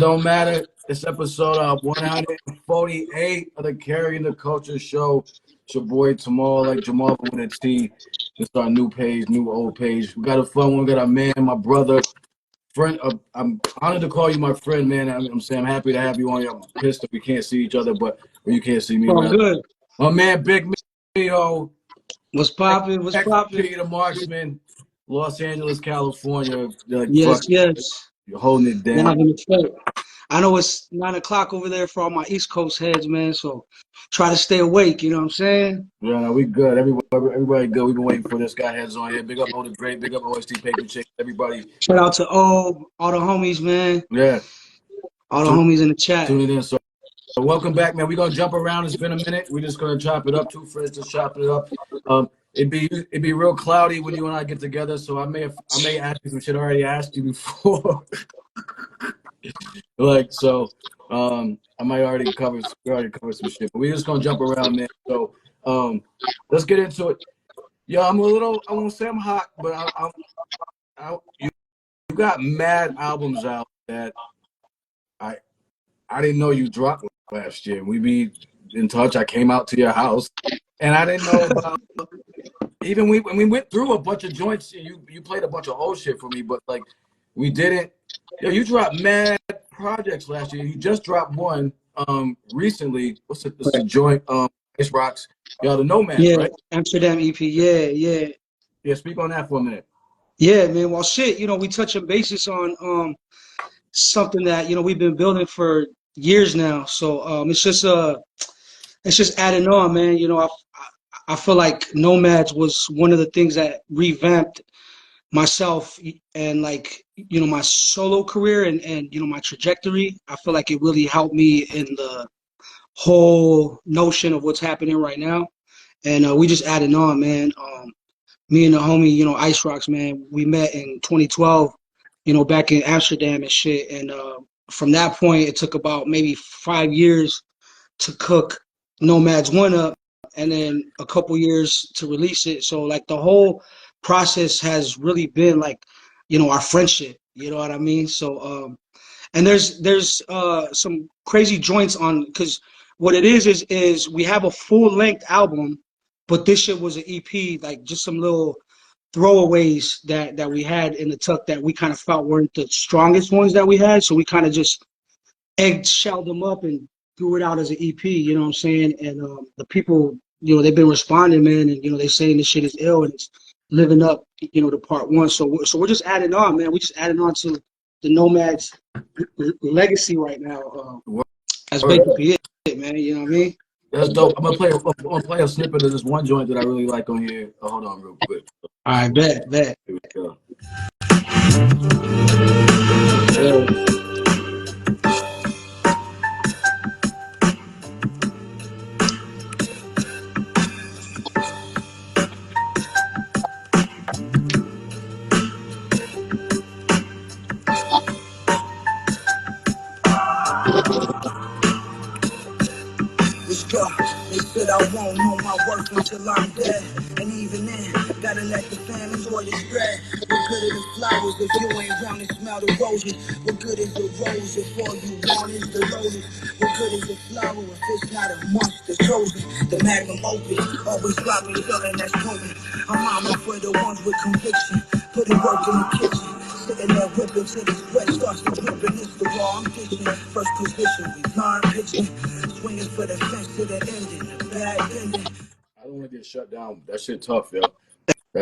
Don't matter. It's episode 148 of the Carrying the Culture show. It's your boy Tamal, like Jamal with a T. It's our new page, new old page. We got a fun one. We got our man, my brother, friend. I'm honored to call you my friend, man. I'm saying I'm happy to have you on here. I'm pissed that we can't see each other, but you can't see me. Oh, good. My man, Big Mio. What's poppin'? What's poppin'? XP The Marxman, Los Angeles, California. Like, yes, fuck, yes. you're holding it down. I know it's 9 o'clock over there for all my East Coast heads, man. So try to stay awake. You know what I'm saying? Yeah, no, we good. Everybody good. We've been waiting for this guy heads on here. Big up all the great. Big up OST Paper Chick. Everybody. Shout out to all the homies, man. Yeah. All the homies in the chat. Tuning in. So welcome back, man. We're gonna jump around. It's been a minute. We're just gonna chop it up. Two friends just chopping it up. It'd be real cloudy when you and I get together. So I may ask you some shit I already asked you before. I might already cover some shit, but we're just gonna jump around, man. So let's get into it. Yeah, I won't say I'm hot, but you got mad albums out that I didn't know you dropped last year. We be in touch. I came out to your house, and I didn't know about. Even when we went through a bunch of joints, you played a bunch of old shit for me, but like we didn't. Yeah, you dropped mad projects last year. You just dropped one recently. What's it? It's a joint Ice Rocks. Yeah, the Nomad, yeah, right? Amsterdam EP. Yeah. Yeah, speak on that for a minute. Yeah, man. Well, shit. We touching basis on something that we've been building for years now. So it's just adding on, man. I feel like Nomads was one of the things that revamped myself and my solo career and my trajectory. I feel like it really helped me in the whole notion of what's happening right now. And we just added on, man. Me and the homie, Ice Rocks, man, we met in 2012, back in Amsterdam and shit. And from that point, it took about maybe 5 years to cook Nomads 1 up, and then a couple years to release it. So like the whole process has really been like, our friendship. You know what I mean? So and there's some crazy joints on, because what it is we have a full length album, but this shit was an EP, like just some little throwaways that we had in the tuck that we kind of felt weren't the strongest ones that we had. So we kind of just eggshelled them up and threw it out as an EP, you know what I'm saying? And the people, they've been responding, man, and they saying this shit is ill and it's living up, to part 1. So we're just adding on, man. We just adding on to the Nomads legacy right now. As basically it, man. You know what I mean? That's dope. I'm gonna play a snippet of this one joint that I really like on here. Oh, hold on, real quick. All right, bet. Here we go. They said I won't know my worth until I'm dead. And even then, gotta let the fam enjoy the spread. What good are the flowers if you ain't round and smell the roses? What good is the rose if all you want is the roses? What good is the flower if it's not a monster chosen? The magnum opus, always dropping something that's potent. I'm mama for the ones with conviction, putting work in the kitchen. Sitting there whipping till the sweat starts to dripping. It's the raw I'm ditching. First position, return pitching. Swinging for the fence to the ending. Bad ending. I don't want to get shut down. That shit tough, yo.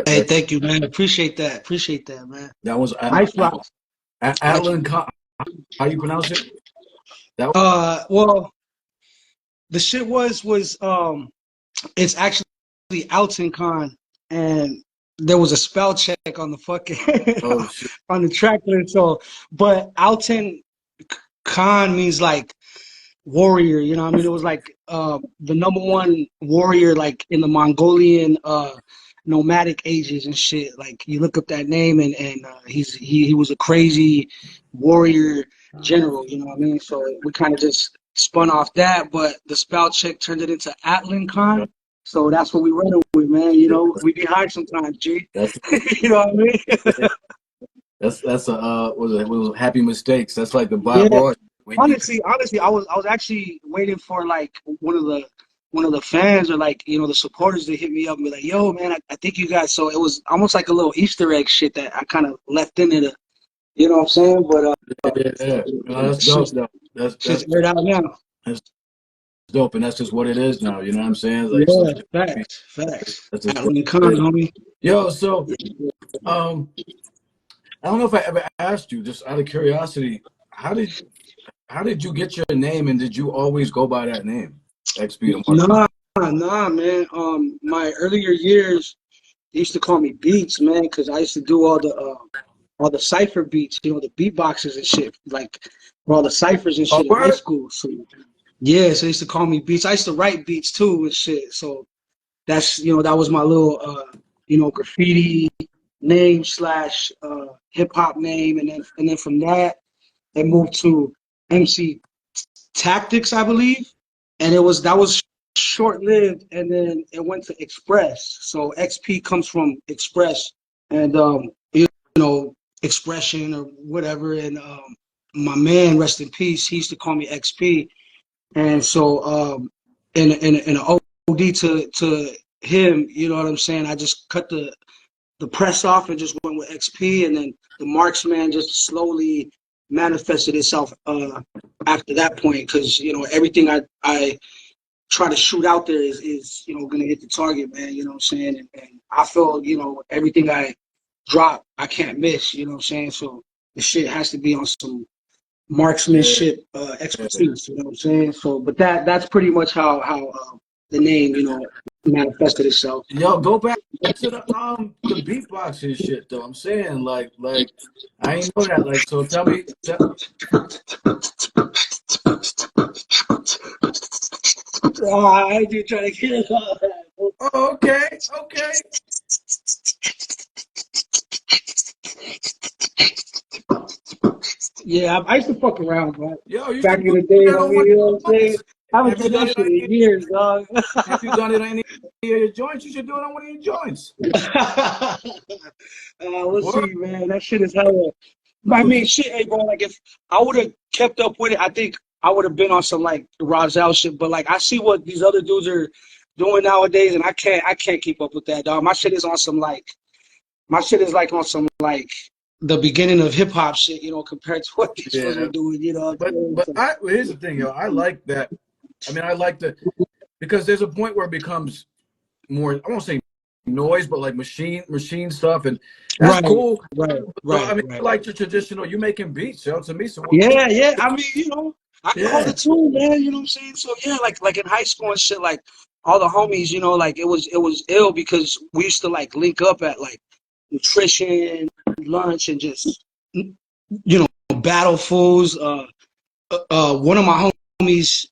Hey, thank you, man. Appreciate that, man. That was Ice Rocks. Alan Con. How you pronounce it? Well, the shit was it's actually Alton Con, and there was a spell check on the fucking on the track list. So, but Alton Con means like warrior. You know what I mean? It was like the #1 warrior, like in the Mongolian nomadic ages and shit. Like you look up that name, and he was a crazy warrior general. You know what I mean? So we kind of just spun off that, but the spell check turned it into Atlan Khan. So that's what we run with, man. We be hard sometimes, G. You know what I mean? That's a was Happy Mistakes. That's like the Bob Yeah. Ross. Honestly, I was actually waiting for like one of the fans or like the supporters to hit me up and be like, "Yo, man, I think you guys." So it was almost like a little Easter egg shit that I kind of left in it. You know what I'm saying? But Yeah. No, that's dope. shit's Though. That's shit's aired out now. that's dope, and that's just what it is now. You know what I'm saying? Like some Yeah, shit. facts. That's just At what Lincoln, it is. homie. Yo, so um, I don't know if I ever asked you, just out of curiosity, how did you get your name, and did you always go by that name, XP the Marxman? Nah, man. My earlier years, they used to call me Beats, man, because I used to do all the cipher beats, the beatboxes and shit, like for all the ciphers and Oh, shit in high word? school. So yeah, so they used to call me Beats. I used to write beats too and shit. So that's that was my little graffiti name slash hip hop name, and then from that it moved to MC Tactics, I believe, and that was short lived, and then it went to Express. So XP comes from Express, and expression or whatever. And my man, rest in peace, he used to call me XP, and so in an OD to him, you know what I'm saying? I just cut the press off and just went with XP, and then the Marxman just slowly manifested itself after that point, because everything I try to shoot out there is gonna hit the target, man. You know what I'm saying? And I feel everything I drop I can't miss. You know what I'm saying? So the shit has to be on some Yeah. marksmanship expertise. You know what I'm saying? So, but that's pretty much how the name manifested itself. Yo, go back to the beatboxing shit though. I'm saying like I ain't know that. Like, so tell me. I do try to get it all that. Oh, okay, okay. Yeah, I used to fuck around, bro. Yo, you Back should in do the day, that on one homie, you know what of I'm your saying? joints. I haven't Have you done done that it on shit in any? years, dog. Have you done it on any of your joints? You should do it on one of your joints. We'll What? see, man. That shit is hella. I mean, shit, hey, bro. Like, if I would have kept up with it, I think I would have been on some like Rozelle shit. But like, I see what these other dudes are doing nowadays, and I can't keep up with that, dog. My shit is on some like, my shit is like on some like the beginning of hip hop shit, compared to what these ones are Yeah, doing. You know what I'm but saying? here's the thing, yo. I like that. I mean, I like the because there's a point where it becomes more. I won't say noise, but like machine stuff, and that's Right, cool. right, So I right, mean, I right. like the traditional. You making beats, yo. To me, so Yeah. I mean, I can hold yeah, a tune, man. You know what I'm saying? So yeah, like in high school and shit, like all the homies, like it was ill because we used to like link up at like nutrition, lunch, and just battle fools. One of my homies,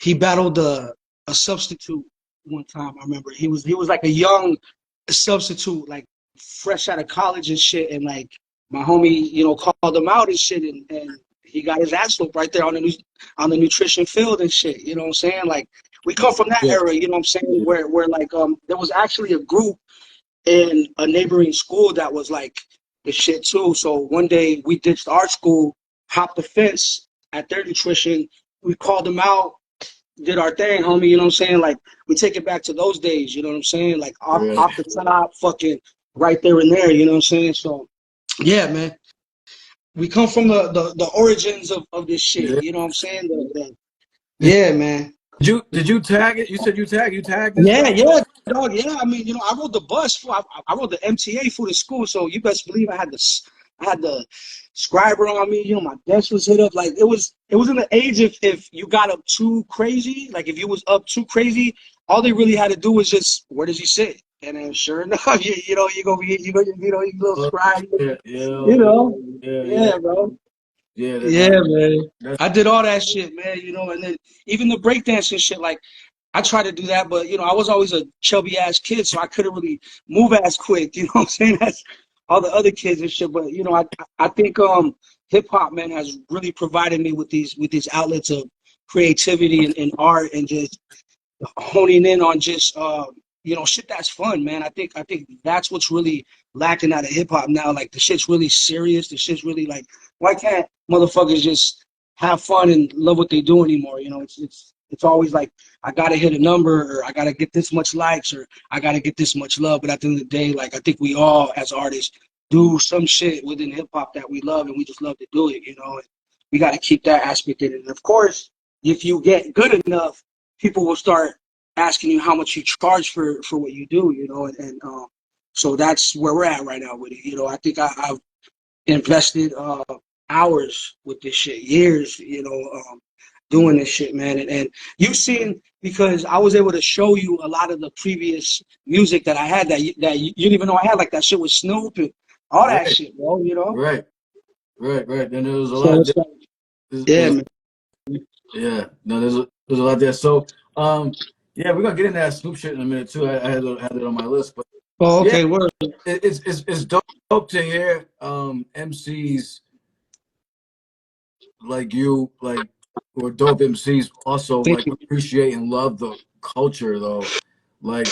he battled a substitute one time. I remember he was like a young substitute, like fresh out of college and shit, and like my homie, called him out and shit, and he got his ass whooped right there on the nutrition field and shit. You know what I'm saying? Like we come from that yeah, era. You know what I'm saying? yeah. Where like there was actually a group in a neighboring school that was like the shit too. So one day we ditched our school, hopped the fence at their nutrition. We called them out, did our thing, homie. You know what I'm saying? Like we take it back to those days. You know what I'm saying? Like Right. off the top, fucking right there and there. You know what I'm saying? So yeah, man. We come from the origins of this shit. Yeah. You know what I'm saying? Did Yeah, man. you tag it? You said you tagged this Yeah, guy. yeah, dog. Yeah, I mean, I rode the bus for I rode the MTA for the school, so you best believe I had the scriber on me. My desk was hit up. Like it was in the age if you got up too crazy, like if you was up too crazy, all they really had to do was just where does he sit, and then sure enough, you gonna be you little Oh, scribe, yeah, you yeah, know, yeah, yeah, bro. yeah. Yeah, man. That's I did all that shit, man. And then even the breakdancing shit, like. I tried to do that, but I was always a chubby ass kid, so I couldn't really move as quick. You know what I'm saying? That's all the other kids and shit. But I think hip hop, man, has really provided me with these outlets of creativity and art, and just honing in on just you know, shit that's fun, man. I think that's what's really lacking out of hip hop now. Like the shit's really serious. The shit's really like, why can't motherfuckers just have fun and love what they do anymore? You know, it's always like I gotta hit a number, or I gotta get this much likes, or I gotta get this much love. But at the end of the day, like I think we all as artists do some shit within hip hop that we love, and we just love to do it. You know, and we got to keep that aspect in it. And of course, if you get good enough, people will start asking you how much you charge for what you do, you know, and so that's where we're at right now with it. You know, I think I've invested hours with this shit, years, you know, doing this shit, man. And you've seen, because I was able to show you a lot of the previous music that I had that you didn't even know I had, like that shit with Snoop and all that shit, bro, you know? Right. Then there was a So lot. it's like, yeah, man. Yeah, no, there's a lot there. So, yeah, we're gonna get into that Snoop shit in a minute too. I had it on my list, but Oh, yeah, okay, word. it's dope to hear MCs like you, like, or dope MCs also Thank like you. appreciate and love the culture though, like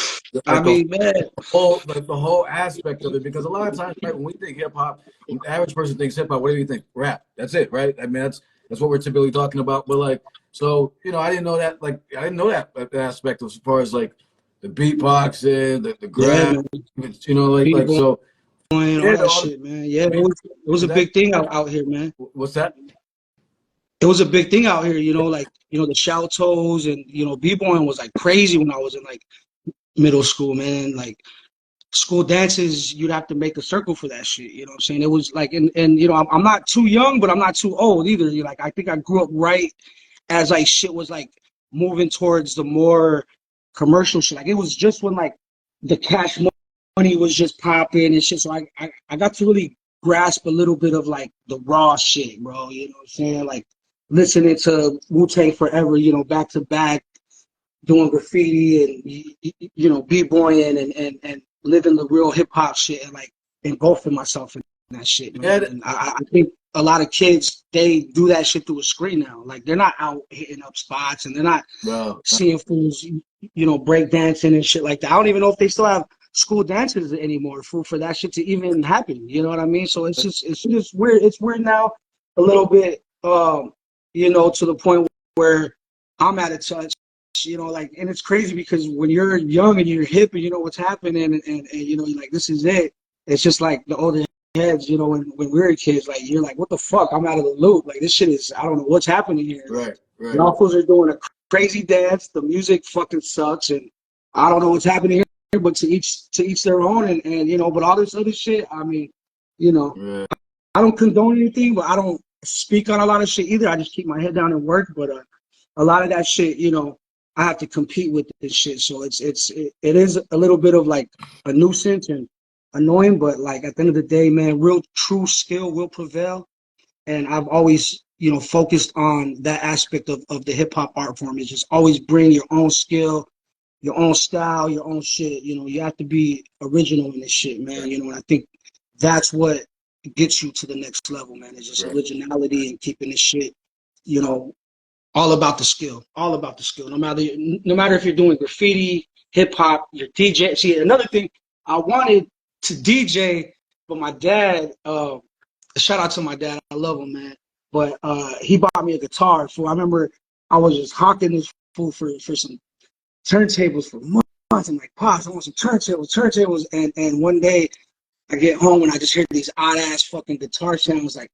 I like the mean, man, the whole aspect of it. Because a lot of times, right, when we think hip hop, when the average person thinks hip hop, what do you think? Rap. That's it, right? I mean, that's what we're typically talking about. But like, so you know, I didn't know that. Like, I didn't know that aspect as far as like the beatboxing, the yeah, grab, man. you know, like People so. and all Yeah, that shit, man. Yeah, it was is a that big thing out here, man. what's that? It was a big thing out here, you know, like, you know, the shout toes and, you know, b-boying was like crazy when I was in like middle school, man. Like school dances, you'd have to make a circle for that shit. You know what I'm saying? It was like, and you know, I'm not too young, but I'm not too old either. You like, I think I grew up right as like shit was like moving towards the more commercial shit. Like it was just when like the cash money was just popping and shit. So I got to really grasp a little bit of like the raw shit, bro. You know what I'm saying? Like listening to Wu-Tang Forever, you know, back to back, doing graffiti and you know b-boying and living the real hip hop shit and like engulfing myself in that shit, man. Yeah, And I think a lot of kids, they do that shit through a screen now. Like they're not out hitting up spots and they're not bro. seeing fools, you know, break dancing and shit like that. I don't even know if they still have school dances anymore for that shit to even happen. You know what I mean? So it's just weird. It's weird now a little bit, you know, to the point where I'm out of touch. You know, like, and it's crazy because when you're young and you're hip and you know what's happening and you know, you're like, this is it. It's just like the older heads, you know, when we were kids, like, you're like, what the fuck? I'm out of the loop. Like, this shit is, I don't know what's happening here. Right. Y'all fools are doing a crazy dance. The music fucking sucks. And I don't know what's happening here, but to each their own. And you know, but all this other shit, I mean, you know, Right. I don't condone anything, but I don't speak on a lot of shit either. I just keep my head down and work. But a lot of that shit, you know, I have to compete with this shit. So it is a little bit of like a nuisance and annoying, but like at the end of the day, man, real true skill will prevail. And I've always, you know, focused on that aspect of the hip hop art form, is just always bring your own skill, your own style, your own shit. You know, you have to be original in this shit, man. You know, and I think that's what gets you to the next level, man. It's just originality and keeping this shit, you know, all about the skill, all about the skill. No matter if you're doing graffiti, hip hop, your DJ. See, another thing, I wanted to DJ, but my dad. Shout out to my dad, I love him, man. But he bought me a guitar. Fool, I remember I was just hawking this fool for some turntables for months. I'm like, Pops, I want some turntables. And one day I get home and I just hear these odd ass fucking guitar sounds, like,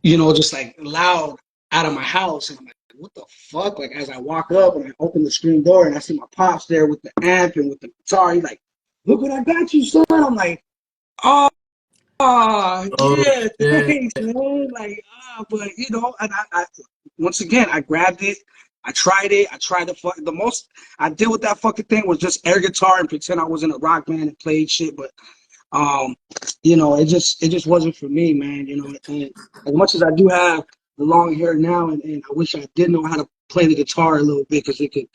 you know, just like loud out of my house. And I'm like, what the fuck? Like, as I walk up and I open the screen door and I see my Pops there with the amp and with the guitar, he's like, look what I got you, son. I'm like, oh, Oh yeah, shit. thanks, man. Like, but you know, and I once again, I grabbed it. I tried it. I tried the most I did with that fucking thing was just air guitar and pretend I was in a rock band and played shit. But you know, it just wasn't for me, man. You know, and as much as I do have the long hair now, and I wish I did know how to play the guitar a little bit, because it could,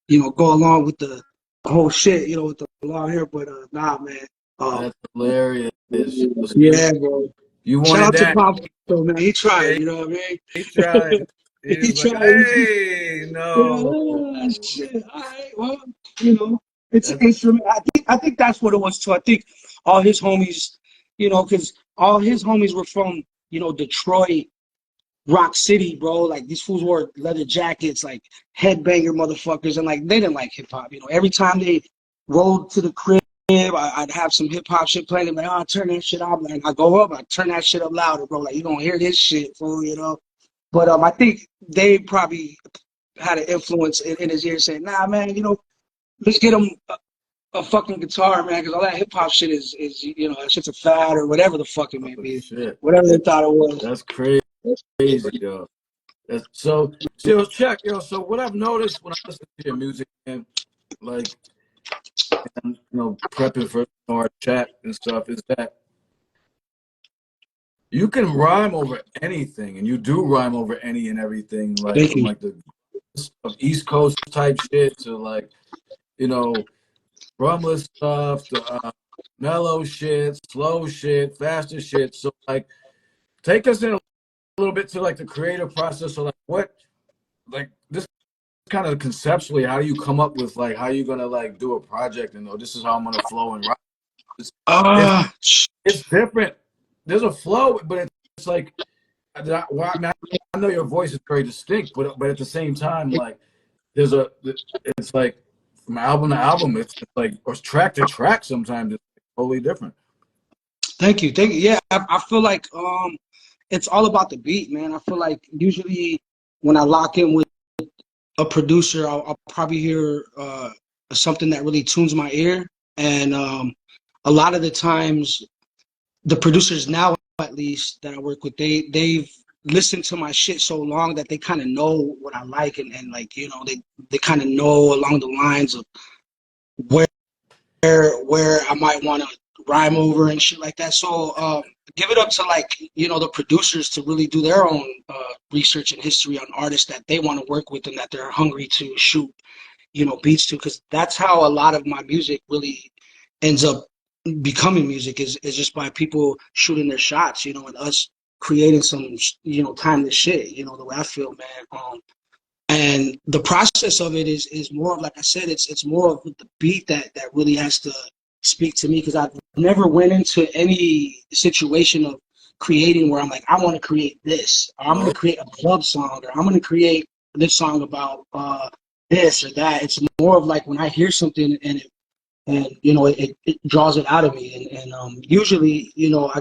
you know, go along with the whole shit, you know, with the long hair. But nah, man. That's hilarious. So Yeah, bro. you Shout wanted out to that. Pop, though, man. He tried, Yeah, you know what I he tried. mean? He He was like, tried. hey, know. Shit. All right. Well, you know, it's an That's instrument. I think that's what it was too. I think all his homies, you know, because all his homies were from, you know, Detroit, Rock City, bro. Like these fools wore leather jackets, like headbanger motherfuckers, and like they didn't like hip hop. You know, every time they rolled to the crib, I'd have some hip hop shit playing. I'm like, oh, turn that shit up. Like I go up, I turn that shit up louder, bro. Like you don't hear this shit, fool. You know. But I think they probably had an influence in his ear saying, nah, man, you know, let's get him a fucking guitar, man, because all that hip hop shit is, you know, that shit's a fad or whatever the fuck it may oh, be. shit. Whatever they thought it was. That's crazy, yo. So check, yo. So what I've noticed when I listen to your music, and like, and, you know, prepping for our chat and stuff, is that you can rhyme over anything, and you do rhyme over any and everything, like Thank from you. like the East Coast type shit to like, you know, drumless stuff to mellow shit, slow shit, faster shit. So like, take us in a little bit to like the creative process. So like, what, like this kind of conceptually, how do you come up with like how you gonna like do a project and oh, this is how I'm gonna flow and rhyme? It's, it's, Ah, it's different. There's a flow, but it's like, I mean, I know your voice is very distinct, but at the same time, like it's like from album to album, it's like, or track to track, sometimes it's totally different. thank you. Thank you. Yeah, I feel like it's all about the beat, man. I feel like usually when I lock in with a producer, I'll probably hear something that really tunes my ear. And a lot of the times, the producers now, at least that I work with, they've listened to my shit so long that they kind of know what I like, and like, you know, they kind of know along the lines of where where I might want to rhyme over and shit like that. So give it up to, like, you know, the producers to really do their own research and history on artists that they want to work with and that they're hungry to shoot, you know, beats to, because that's how a lot of my music really ends up becoming music, is just by people shooting their shots, you know, and us creating some, you know, timeless shit, you know, the way I feel, man. And the process of it is more of, like I said, it's more of the beat that really has to speak to me, because I've never went into any situation of creating where I'm like, I want to create this, or I'm going Oh, to create a club song, or I'm going to create this song about this or that. It's more of like when I hear something and you know, it draws it out of me, and usually, you know,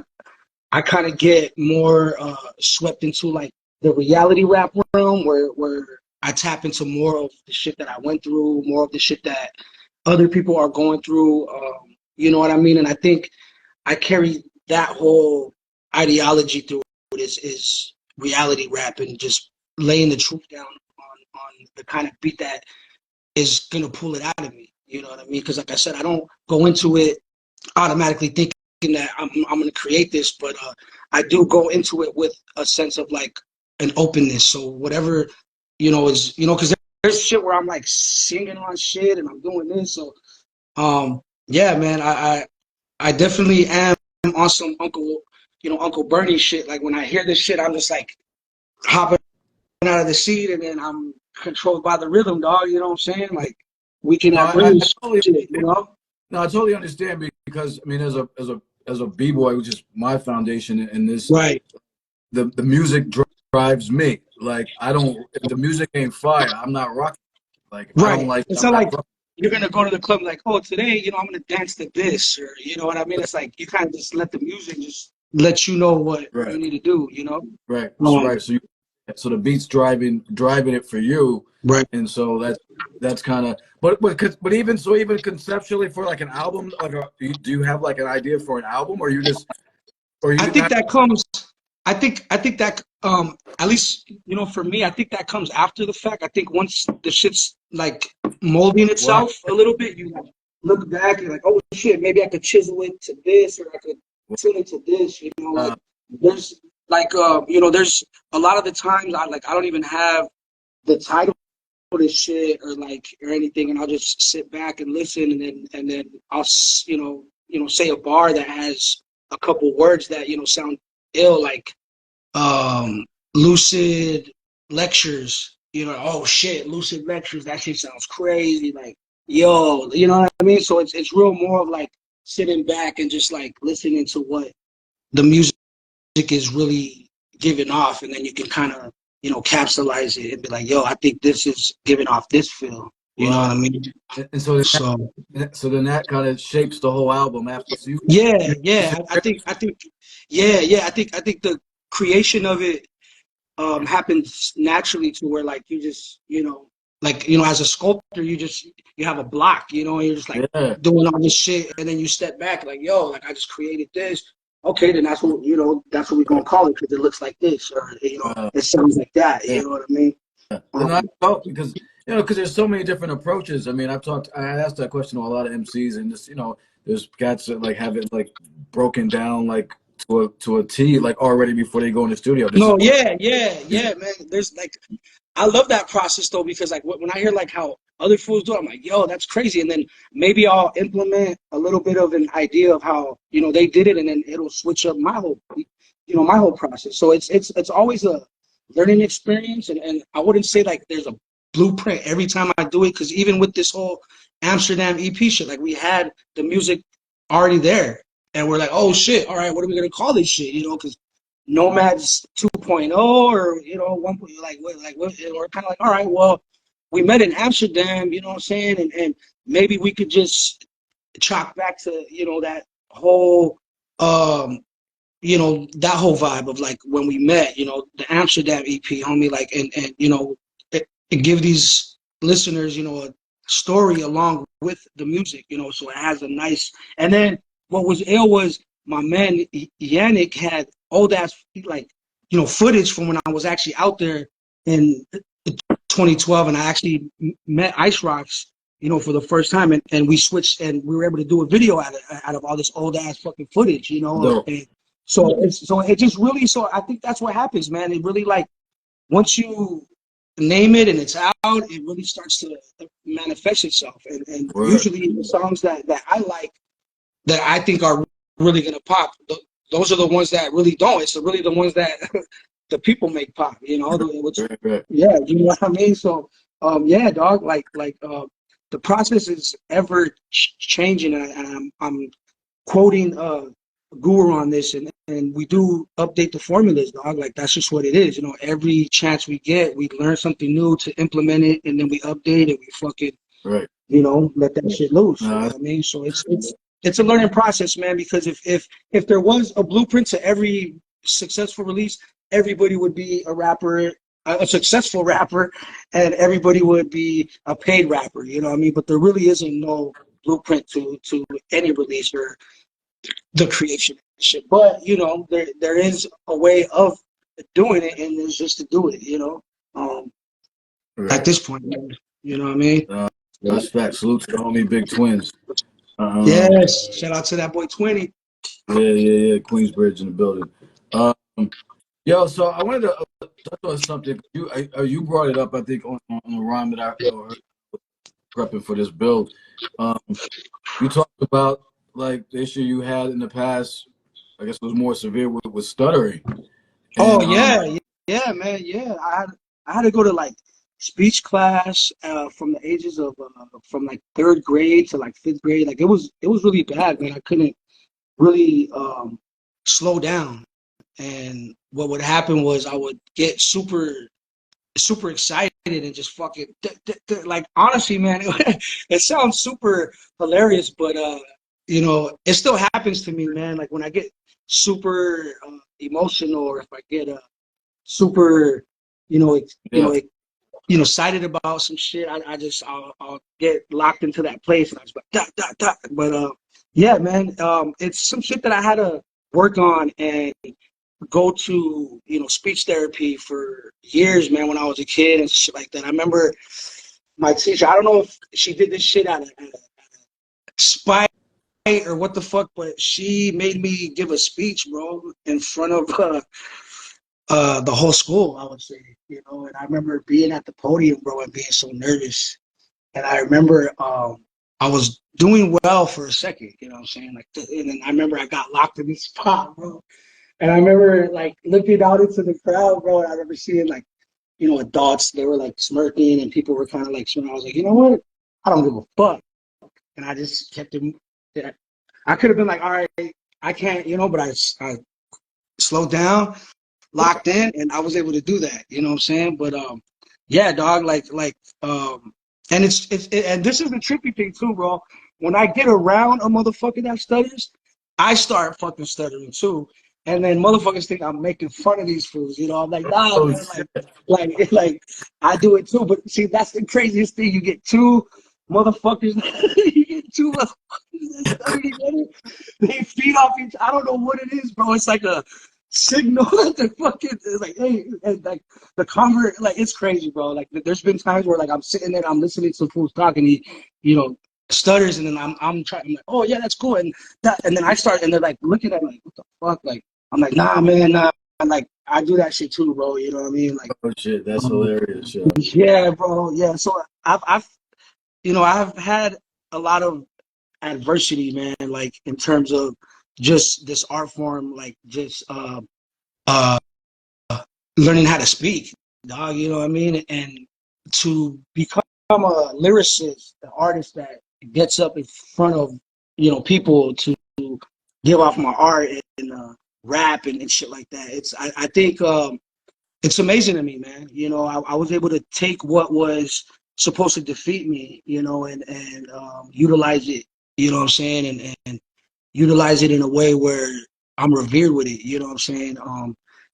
I kind of get more swept into like the reality rap realm, where I tap into more of the shit that I went through, more of the shit that other people are going through. You know what I mean? And I think I carry that whole ideology through it, is reality rap, and just laying the truth down on the kind of beat that is gonna pull it out of me. You know what I mean? Because like I said, I don't go into it automatically thinking that I'm going to create this, but I do go into it with a sense of like an openness. So whatever, you know, is, you know, because there's shit where I'm like singing on shit and I'm doing this. So yeah, man, I definitely am on some Uncle Bernie shit. Like when I hear this shit, I'm just like hopping out of the seat, and then I'm controlled by the rhythm, dog. You know what I'm saying? Like Weekend no, at Bernie's totally shit, you know? no, I totally understand, because I mean, as a b-boy, which is my foundation in this, Right. the music drives me. Like, I don't, if the music ain't fire, I'm not rocking. Like, if I don't Right. like it, It's I'm not not like rocking. you're gonna go to the club like, oh, today, you know, I'm gonna dance to this, or you know what I mean? It's like you kind of just let the music just let you know what you Right, need to do, you know? right, Um, right. So the beat's driving it for you, right. and so that's kind of, but even conceptually for like an album, like do you have like an idea for an album, or you just, or I you think not? that comes. I think that at least, you know, for me, I think that comes after the fact. I think once the shit's like molding Wow, itself a little bit, you like look back and like, oh shit, maybe I could chisel it to this, or I could tune it to this. You know, like uh, there's like you know, there's a lot of the times I don't even have the title of this shit or like or anything, and I'll just sit back and listen, and then I'll say a bar that has a couple words that, you know, sound ill, like lucid lectures, you know, oh shit, lucid lectures, that shit sounds crazy. Like, yo, you know what I mean? So it's real more of like sitting back and just like listening to what the music is really giving off, and then you can kind of, you know, capsulize it and be like, yo, I think this is giving off this feel. You know what I mean? And so So then that kind of shapes the whole album after. So I think the creation of it happens naturally to where like you just, you know, like, you know, as a sculptor, you have a block, you know, and you're just like yeah, doing all this shit, and then you step back like, yo, like I just created this. Okay, then that's what, you know, that's what we're gonna call it because it looks like this, or, you know, uh, it sounds like that. yeah. You know what I mean? And I felt because because there's so many different approaches. I mean, I asked that question to a lot of MCs, and just there's cats that like have it like broken down like to a T, like already before they go in the studio. This is No, yeah, man. There's like, I love that process though, because like when I hear like how other fools do it, I'm like, yo, that's crazy. And then maybe I'll implement a little bit of an idea of how, you know, they did it, and then it'll switch up my whole, you know, my whole process. So it's always a learning experience, and I wouldn't say like there's a blueprint every time I do it, because even with this whole Amsterdam EP shit, like we had the music already there, and we're like, oh shit, all right, what are we gonna call this shit? You know, because Nomads 2.0 or, you know, 1. Like what, or kind of like, all right, well, we met in Amsterdam, you know what I'm saying, and maybe we could just chalk back to, you know, that whole you know, that whole vibe of like when we met, you know, the Amsterdam EP, homie, like, and you know, it give these listeners, you know, a story along with the music, you know, so it has a nice. And then what was ill was my man Yannick had old ass like, you know, footage from when I was actually out there in 2012, and I actually met Ice Rocks, you know, for the first time, and we switched, and we were able to do a video out of all this old ass fucking footage, you know. dope. And so it just really, so I think that's what happens, man. It really, like, once you name it and it's out, it really starts to manifest itself. And Word. usually the songs that I like, that I think are really gonna pop, those are the ones that really don't. It's really the ones that the people make pop, you know. Which, Right. yeah, you know what I mean. So, yeah, dog. The process is ever changing, and I'm quoting Guru on this, and we do update the formulas, dog. Like that's just what it is, you know. Every chance we get, we learn something new to implement it, and then we update it. We fucking, Right. you know, let that shit loose. You know No, what I mean? So it's a learning process, man. Because if there was a blueprint to every successful release, everybody would be a rapper, a successful rapper, and everybody would be a paid rapper. You know what I mean? But there really isn't no blueprint to any release or the creation of shit. But you know, there is a way of doing it, and it's just to do it. You know, at right. this point, you know what I mean? That's fact. Salute to the homie Big Twins. Yes, shout out to that boy 20. Yeah. Queensbridge in the building. Um, yo, so I wanted to touch on something. You brought it up, I think, on the rhyme that I heard prepping for this build. Um, you talked about like the issue you had in the past. I guess it was more severe with stuttering. Oh And yeah, man, yeah. I had to go to like speech class from the ages of from like third grade to like fifth grade. Like it was really bad, man. I couldn't really slow down, and what would happen was I would get super excited and just fucking like, honestly, man, it sounds super hilarious, but you know, it still happens to me, man. Like when I get super emotional, or if I get super, you know, yeah, excited about some shit, I'll get locked into that place, and I just like dot. But yeah, man, it's some shit that I had to work on and go to, you know, speech therapy for years, man, when I was a kid and shit like that. I remember my teacher, I don't know if she did this shit out of spite or what the fuck, but she made me give a speech, bro, in front of the whole school, I would say, you know. And I remember being at the podium, bro, and being so nervous. And I remember I was doing well for a second, you know what I'm saying? Like, and then I remember I got locked in this spot, bro. And I remember like looking out into the crowd, bro, and I remember seeing like you know, adults, they were like smirking and people were kind of like smirking. I was like, you know what? I don't give a fuck. And I just kept it. I could have been like, all right, I can't, you know, but I slowed down, locked in, and I was able to do that. You know what I'm saying? But yeah, dog, and and this is the trippy thing too, bro. When I get around a motherfucker that stutters, I start fucking stuttering too. And then motherfuckers think I'm making fun of these fools. You know, I'm like, nah, Oh, man, like I do it too. But see, that's the craziest thing. You get two motherfuckers, you get two motherfuckers that stutter together. They feed off each. I don't know what it is, bro. It's like a signal that the fucking it's like, hey, and like the convert, like it's crazy, bro. Like there's been times where like I'm sitting there, I'm listening to fools talking, he, you know, stutters, and then I'm trying, I'm like, oh yeah, that's cool, and then I start, and they're like looking at me like, what the fuck, like. I'm like, nah, man, nah. Like, I do that shit too, bro. You know what I mean? Like, oh shit, that's hilarious. Yeah. yeah, bro. Yeah. So you know, I've had a lot of adversity, man. Like in terms of just this art form, like just uh, learning how to speak, dog. You know what I mean? And to become a lyricist, an artist that gets up in front of, you know, people to give off my art and rap and shit like that. I think it's amazing to me, man. You know, I was able to take what was supposed to defeat me, you know, and utilize it, you know what I'm saying, and utilize it in a way where I'm revered with it, you know what I'm saying.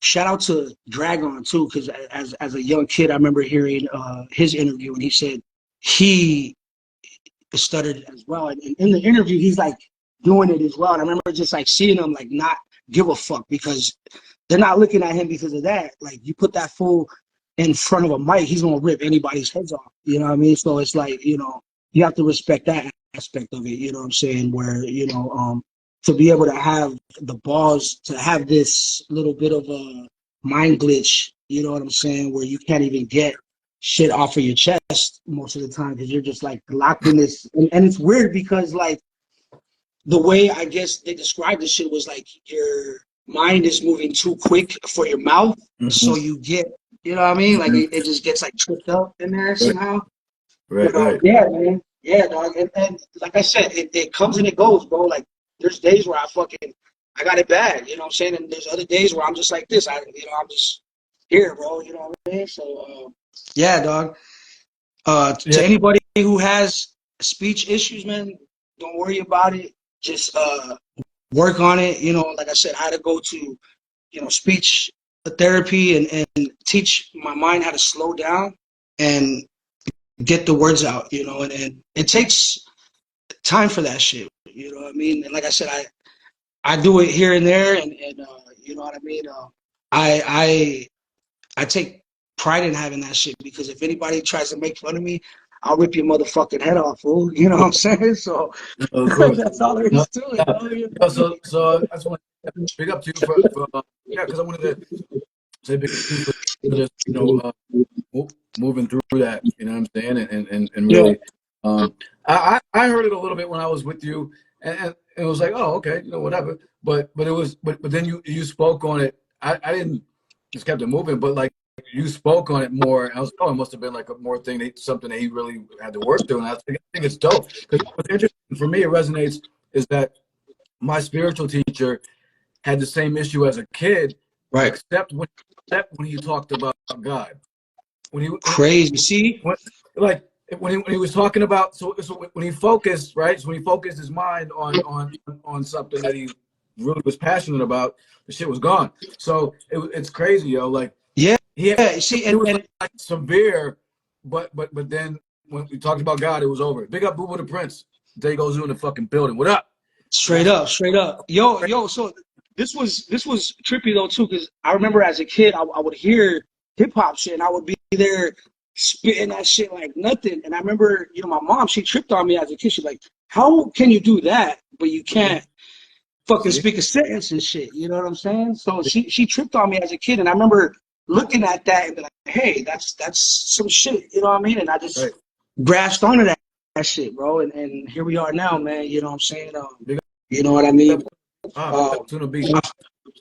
Shout out to Dragon too, because as a young kid, I remember hearing his interview, and he said he stuttered as well, and in the interview, he's like doing it as well. And I remember just like seeing him like not give a fuck because they're not looking at him because of that. Like you put that fool in front of a mic, he's gonna rip anybody's heads off. You know what I mean? So it's like, you know, you have to respect that aspect of it. You know what I'm saying? Where, you know, to be able to have the balls to have this little bit of a mind glitch. You know what I'm saying? Where you can't even get shit off of your chest most of the time because you're just like locked in this. And it's weird because like the way I guess they described this shit was like your mind is moving too quick for your mouth, so you get, you know what I mean? Like it just gets like tripped up in there somehow. Right, But right. yeah, man, yeah, dog. And like I said, it comes and it goes, bro. Like there's days where I got it bad, you know what I'm saying? And there's other days where I'm just like this. I'm just here, bro. You know what I mean? So yeah, dog. To Yeah. anybody who has speech issues, man, don't worry about it. Just work on it. You know, like I said, I had to go to, you know, speech therapy and teach my mind how to slow down and get the words out, you know, and it takes time for that shit. You know what I mean? And like I said, I do it here and there, and you know what I mean? I take pride in having that shit because if anybody tries to make fun of me, I'll rip your motherfucking head off, fool. You know what I'm saying? So Of course. that's all there No, is to it. no, Bro. You no, know? so I just want to big up to you for yeah, because I wanted to say big up to you for just, you know, moving through that, you know what I'm saying? And Yeah. really, I heard it a little bit when I was with you, and it was like, oh, okay, you know, whatever. But then you spoke on it. I didn't just kept it moving, but like you spoke on it more. I was, oh, it must have been like a more thing, something that he really had to work through. And I think it's dope because what's interesting for me, it resonates is that my spiritual teacher had the same issue as a kid, Right. except when he talked about God. When he Crazy. See? like when he was talking about so when he focused, right? So when he focused his mind on something that he really was passionate about, the shit was gone. So it's crazy, yo. Like Yeah. he Yeah. See, it was and like severe, but then when we talked about God, it was over. Big up Boo Boo the Prince. There he goes in the fucking building. What up? straight up, straight up. Yo, so this was trippy though too, because I remember as a kid I would hear hip hop shit and I would be there spitting that shit like nothing. And I remember, you know, my mom, she tripped on me as a kid. She's like, how can you do that, but you can't fucking See? speak a sentence and shit? You know what I'm saying? So she tripped on me as a kid, and I remember looking at that and be like, hey, that's some shit. You know what I mean? And I just Right. grasped onto that shit, bro. And here we are now, man. You know what I'm saying? Big You know what I mean? big up Tuna Beats.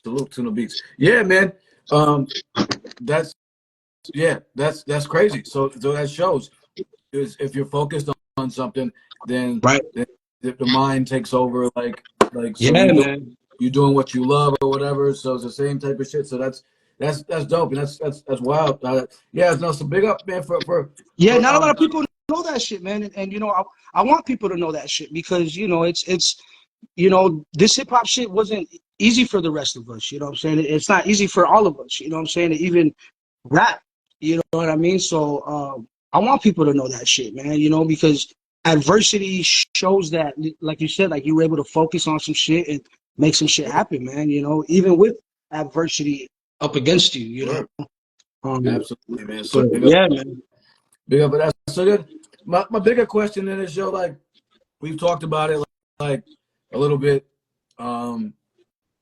Salute Tuna Beats. Yeah, man. That's yeah, that's crazy. So that shows is if you're focused on something, then, Right. then the mind takes over. Like so Yeah, man. you doing what you love or whatever. So it's the same type of shit. So that's dope, and that's wild. Yeah, no, so big up, man, Yeah, for not a lot of people know that shit, man. And you know, I want people to know that shit because, you know, it's you know, this hip hop shit wasn't easy for the rest of us. You know what I'm saying? It's not easy for all of us. You know what I'm saying? To even rap. You know what I mean? So I want people to know that shit, man. You know, because adversity shows that, like you said, like you were able to focus on some shit and make some shit happen, man. You know, even with adversity up against you. You know. sure. Absolutely, man. So But yeah, man. big up for that. So then, my bigger question in this show, like we've talked about it, like a little bit,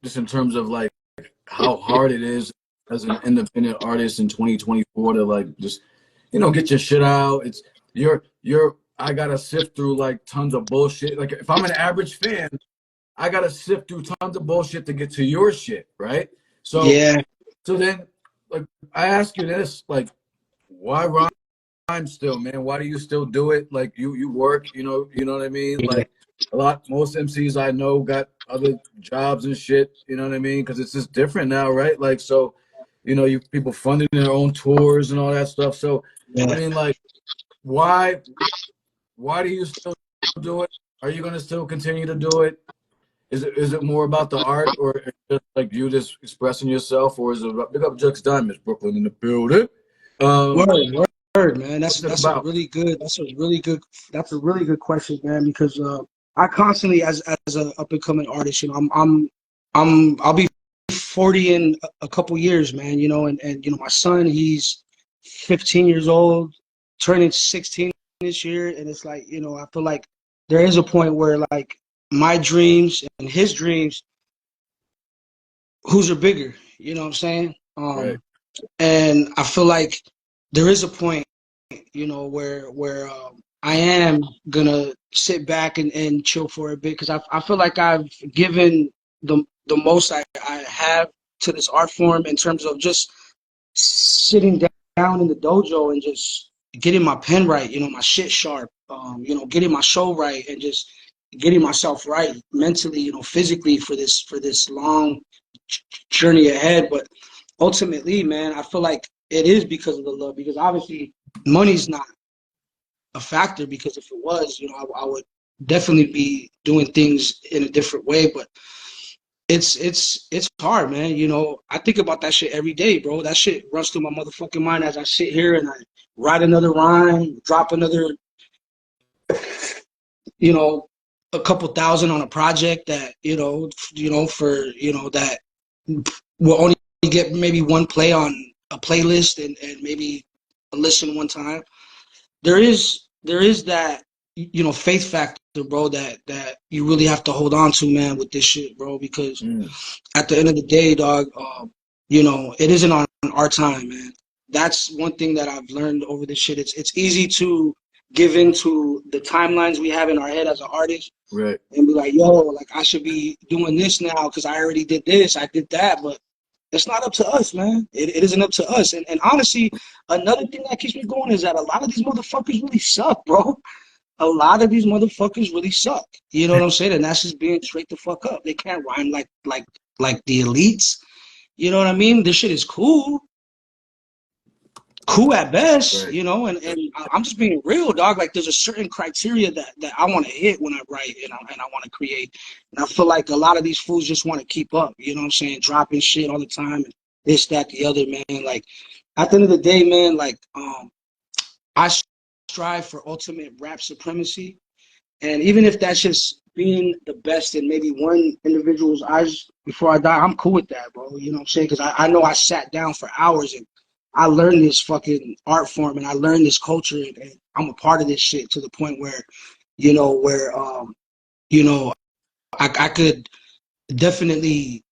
just in terms of like how hard it is as an independent artist in 2024 to like just get your shit out. It's you're I gotta sift through like tons of bullshit. Like if I'm an average fan, I gotta sift through tons of bullshit to get to your shit, right? So Yeah. so then like I ask you this, like why rhyme still, man? Why do you still do it? Like you work, you know what I mean? Yeah. Like most MCs I know got other jobs and shit, you know what I mean? Because it's just different now, right? Like so, you people funding their own tours and all that stuff. So I Yeah. mean, like, why do you still do it? Are you gonna still continue to do it? Is it more about the art, or just like you just expressing yourself, or is it about, big up Jux Diamonds, Brooklyn in the building? Word, Um, word, man. what's it about? That's a really good question, man. Because I constantly, as a up and coming artist, you know, I'll be 40 in a couple years, man. You know, and you know, my son, he's 15 years old, turning 16 this year, and it's like, you know, I feel like there is a point where like my dreams and his dreams, whose are bigger? You know what I'm saying? Right. And I feel like there is a point, you know, where I am gonna sit back and chill for a bit because I feel like I've given the most I have to this art form in terms of just sitting down in the dojo and just getting my pen right, you know, my shit sharp, you know, getting my show right and just getting myself right mentally, you know, physically for this long journey ahead. But ultimately, man, I feel like it is because of the love. Because obviously, money's not a factor. Because if it was, you know, I would definitely be doing things in a different way. But it's hard, man. You know, I think about that shit every day, bro. That shit runs through my motherfucking mind as I sit here and I write another rhyme, drop another, you know, a couple thousand on a project that for that will only get maybe one play on a playlist and maybe a listen one time. There is that, you know, faith factor, bro, that you really have to hold on to, man, with this shit, bro, because Mm, at the end of the day, dog, you know, it isn't on our time, man. That's one thing that I've learned over this shit. It's easy to give into the timelines we have in our head as an artist right. and be like, yo, like I should be doing this now because I already did this, I did that, but it's not up to us, man. It isn't up to us. And honestly, another thing that keeps me going is that a lot of these motherfuckers really suck, bro. A lot of these motherfuckers really suck. You know what I'm saying? And that's just being straight the fuck up. They can't rhyme like the elites. You know what I mean? This shit is cool at best, Right. you know, and I'm just being real, dog. Like there's a certain criteria that I want to hit when I write and I want to create. And I feel like a lot of these fools just want to keep up, you know what I'm saying? Dropping shit all the time and this, that, the other, man. Like at the end of the day, man, like I strive for ultimate rap supremacy. And even if that's just being the best in maybe one individual's eyes before I die, I'm cool with that, bro. You know what I'm saying? Because I know I sat down for hours and I learned this fucking art form and I learned this culture and I'm a part of this shit to the point where, you know, I could definitely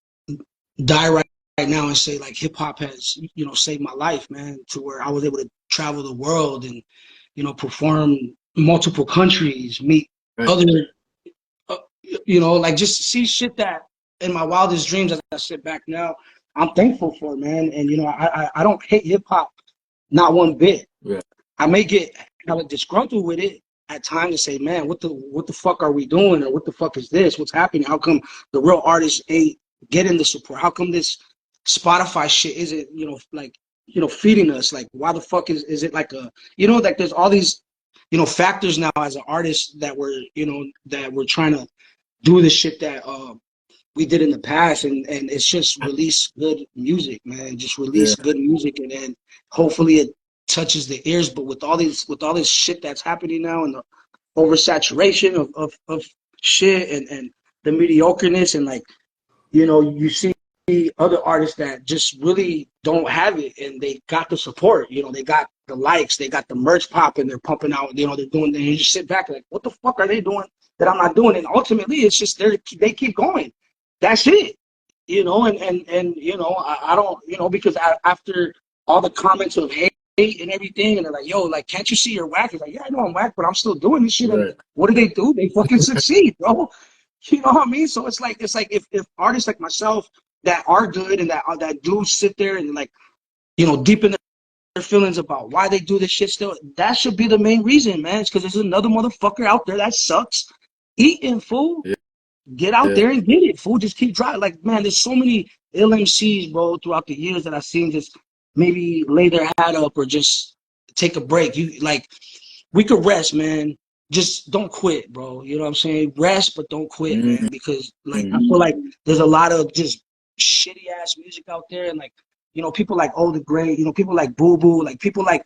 die right now and say like hip hop has, you know, saved my life, man, to where I was able to travel the world and, you know, perform multiple countries, meet Right. other uh, you know, like just see shit that in my wildest dreams as I sit back now, I'm thankful for, man. And you know, I don't hate hip hop not one bit. Yeah. I may get kind of disgruntled with it at times and say, man, what the fuck are we doing? Or what the fuck is this? What's happening? How come the real artists ain't getting the support? How come this Spotify shit isn't, feeding us? Like, why the fuck is it like a, like there's all these, factors now as an artist that we're trying to do the shit that we did in the past, and it's just release good music, man. Just release good music, and then hopefully it touches the ears. But with all this shit that's happening now, and the oversaturation of shit, and the mediocreness, and like, you see other artists that just really don't have it, and they got the support. They got the likes, they got the merch popping, they're pumping out. They're doing. And you just sit back like, what the fuck are they doing that I'm not doing? And ultimately, it's just they keep going. That's it, and I don't, because after all the comments of hate and everything, and they're like, yo, like, can't you see you're whack? It's like, yeah, I know I'm whack, but I'm still doing this shit. Right. And what do? They fucking succeed, bro. You know what I mean? So it's like if artists like myself that are good and that do sit there and like, deep in their feelings about why they do this shit still, that should be the main reason, man. It's because there's another motherfucker out there that sucks eating, fool. Yeah. Get out there and get it, fool. Just keep driving. Like, man, there's so many ill MCs, bro, throughout the years that I've seen just maybe lay their hat up or just take a break. We could rest, man. Just don't quit, bro. You know what I'm saying? Rest, but don't quit, man. Because like I feel like there's a lot of just shitty ass music out there, and like, people like Oh the Great, people like Boo Boo, like people like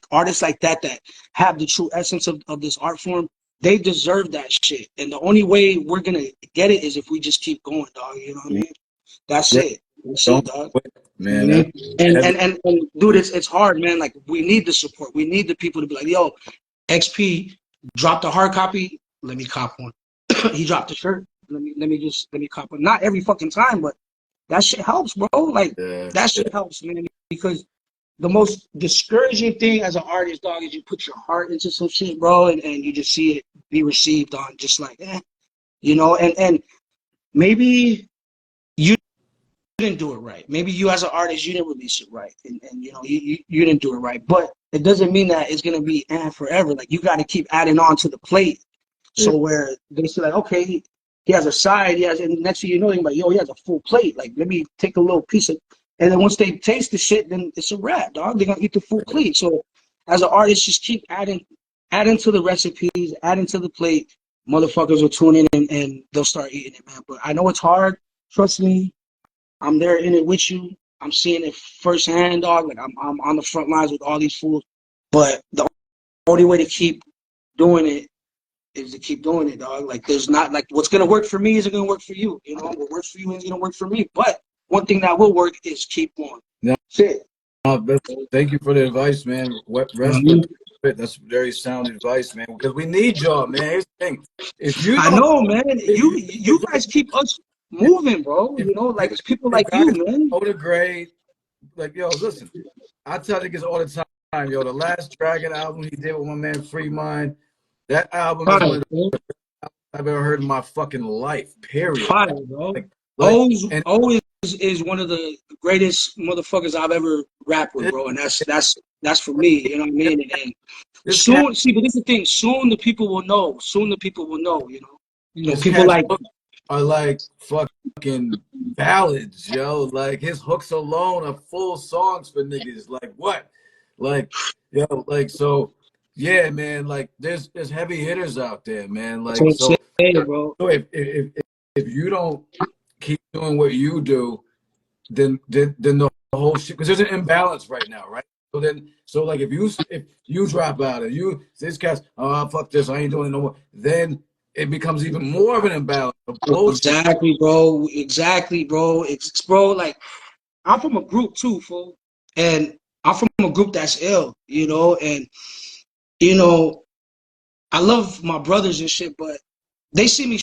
artists like that have the true essence of this art form. They deserve that shit. And the only way we're going to get it is if we just keep going, dog. You know what I mean? That's it. That's it, dog. Quit, man. And dude, it's hard, man. Like, we need the support. We need the people to be like, yo, XP dropped a hard copy. Let me cop one. He dropped a shirt. Let me cop one. Not every fucking time, but that shit helps, bro. Like, that shit helps, man. Because the most discouraging thing as an artist, dog, is you put your heart into some shit, bro, and you just see it be received on just like, and maybe you didn't do it right. Maybe you as an artist, you didn't release it right, and you didn't do it right. But it doesn't mean that it's gonna be forever. Like, you got to keep adding on to the plate, so where they say like, okay, he has a side, and next thing you know, they're like, yo, he has a full plate. Like, let me take a little piece of. And then once they taste the shit, then it's a wrap, dog. They're gonna eat the full plate. So as an artist, just keep adding to the recipes, adding to the plate. Motherfuckers will tune in and they'll start eating it, man. But I know it's hard. Trust me, I'm there in it with you. I'm seeing it firsthand, dog. Like, I'm on the front lines with all these fools. But the only way to keep doing it is to keep doing it, dog. Like, there's not like what's gonna work for me isn't gonna work for you. What works for you isn't gonna work for me. But one thing that will work is keep going. That's it. Thank you for the advice, man. Rest that's very sound advice, man. Because we need y'all, man. Here's the thing: if you, I know, man. You guys keep us moving, bro. Like, it's people like you, man. Oh the Great, like, yo, listen. I tell niggas all the time, yo. The last Dragon album he did with my man Free Mind, that album is one of the best I've ever heard in my fucking life. Period. Fire, bro. Always is one of the greatest motherfuckers I've ever rapped with, bro. And that's for me. You know what I mean? And soon, see, but this is the thing. Soon the people will know. Soon the people will know. People like are like fucking ballads, yo. Like, his hooks alone are full songs for niggas. Like, what? Like, yo, like, so yeah, man. Like, there's heavy hitters out there, man. Like, so if you don't keep doing what you do, then the whole shit, because there's an imbalance right now, right? So like, if you drop out and this guy's, oh, fuck this, I ain't doing it no more, then it becomes even more of an imbalance of bullshit. Exactly, bro. It's bro, like, I'm from a group too, fool. And I'm from a group that's ill, and I love my brothers and shit, but they see me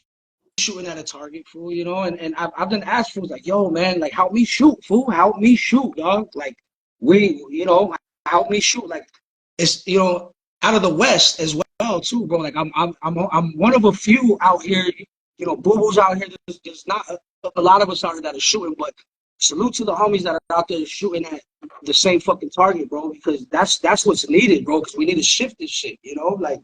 shooting at a target, fool, and I've done asked fools like, yo, man, like, help me shoot, fool, help me shoot, dog. Like, help me shoot. Like, it's out of the West as well too, bro. Like, I'm one of a few out here, Boo Boo's out here. There's not a lot of us out here that are shooting, but salute to the homies that are out there shooting at the same fucking target, bro, because that's what's needed, bro, because we need to shift this shit, you know, like,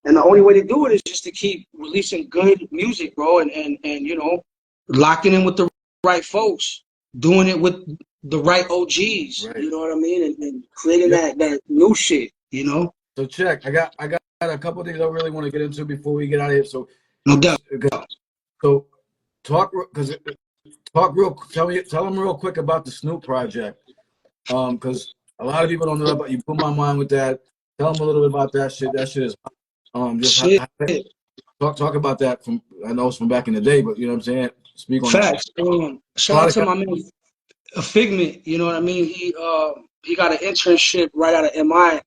and the only way to do it is just to keep releasing good music, bro, and you know, locking in with the right folks, doing it with the right OGs, Right. you know what I mean, and creating Yep. that new shit, you know. So check. I got a couple of things I really want to get into before we get out of here. So, No doubt. so talk because talk real. Tell them real quick about the Snoop project. Because a lot of people don't know about. You put my mind with that. Tell them a little bit about that shit. That shit is just Shit. talk about that from. I know it's from back in the day, but you know what I'm saying. Speak on that. Facts. Shout out to my man, Figment. You know what I mean. He got an internship right out of MI,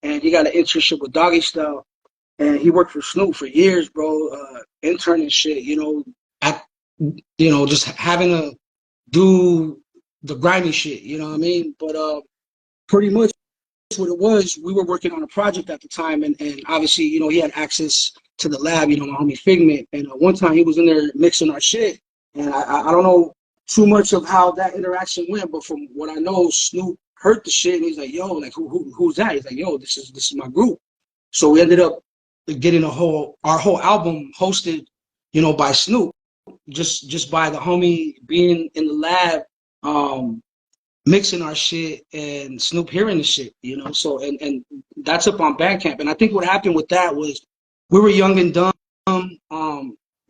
and he got an internship with Doggy Style, and he worked for Snoop for years, bro. Intern and shit. You know, just having to do the grimy shit. You know what I mean. But pretty much what it was, we were working on a project at the time, and obviously, you know, he had access to the lab, you know, my homie Figment. And one time he was in there mixing our shit, and I don't know too much of how that interaction went, but from what I know, Snoop heard the shit, and he's like, yo, like, who's that? He's like, yo, this is my group. So we ended up getting our whole album hosted, you know, by Snoop, just by the homie being in the lab, mixing our shit and Snoop hearing the shit, you know. So and that's up on Bandcamp. And I think what happened with that was we were young and dumb.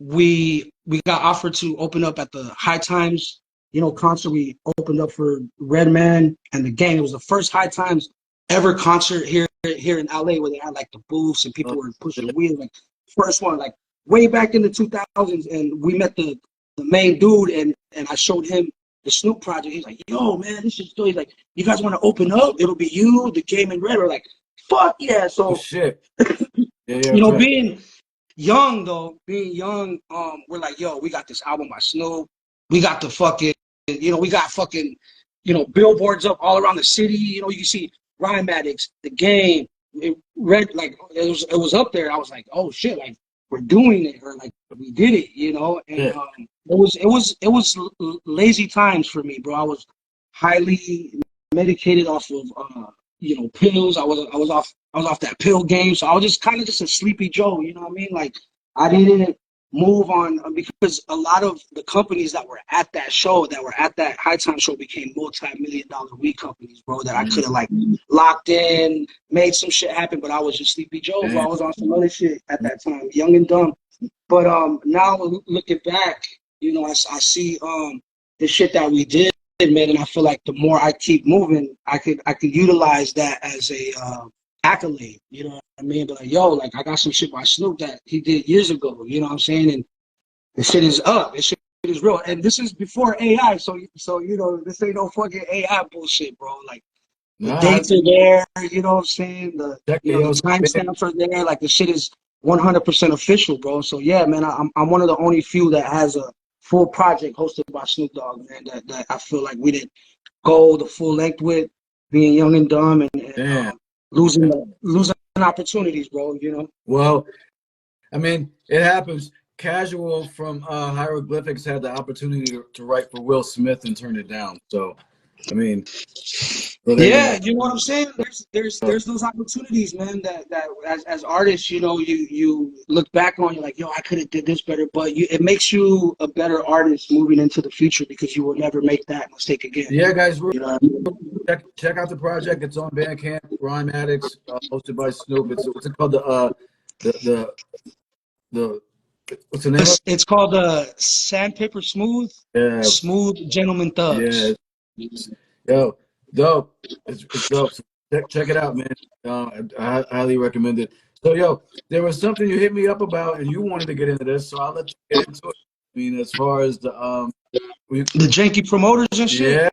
We got offered to open up at the High Times, you know, concert. We opened up for Redman and the Gang. It was the first High Times ever concert here in LA where they had like the booths and people were pushing wheels. Like first one, like way back in the 2000s. And we met the main dude, and I showed him the Snoop project. He's like, yo, man, this is still. He's like, you guys want to open up? It'll be you, the Game, and Red. We're like, fuck yeah. So shit. Yeah, you know, right. being young, we're like, yo, we got this album by Snoop. We got the fucking, you know, we got fucking, you know, billboards up all around the city. You know, you can see Rhyme Addicts, the Game, like it was up there. I was like, oh shit, like we're doing it, or like we did it, you know. And Yeah. it was lazy times for me, bro. I was highly medicated off of you know, pills. I was off that pill game, so I was just kind of just a sleepy Joe, you know what I mean? Like I didn't move on because a lot of the companies that were at that show, that were at that High Time show, became multi-million-dollar weed companies, bro. That I could have like locked in, made some shit happen, but I was just sleepy Joe, bro. I was on some other shit at that time, young and dumb. But now looking back, you know, I see the shit that we did, man, and I feel like the more I keep moving, I could utilize that as a accolade, you know what I mean? But like, yo, like I got some shit by Snoop that he did years ago, you know what I'm saying? And the shit is up, this shit is real, and this is before AI, so you know, this ain't no fucking AI bullshit, bro. Like the dates are there, you know what I'm saying? The timestamps are there, like the shit is 100% official, bro. So yeah, man, I'm one of the only few that has a full project hosted by Snoop Dogg, man, that I feel like we didn't go the full length with, being young and dumb and losing opportunities, bro, you know? Well, I mean, it happens. Casual from Hieroglyphics had the opportunity to write for Will Smith and turned it down. So, I mean, yeah, you know what I'm saying? There's those opportunities, man, that as artists, you know, you look back on, you're like, yo, I could have did this better, but it makes you a better artist moving into the future because you will never make that mistake again. Yeah, guys, you know what I mean? check out the project. It's on Bandcamp, Rhyme Addicts, hosted by Snoop. What's it called? The what's the name of it? It's called Sandpaper Smooth. Yeah. Smooth Gentleman Thugs. Yeah. Yo, dope. It's dope. So check it out, man. I highly recommend it. So, yo, there was something you hit me up about, and you wanted to get into this, so I'll let you get into it. I mean, as far as the janky promoters and shit.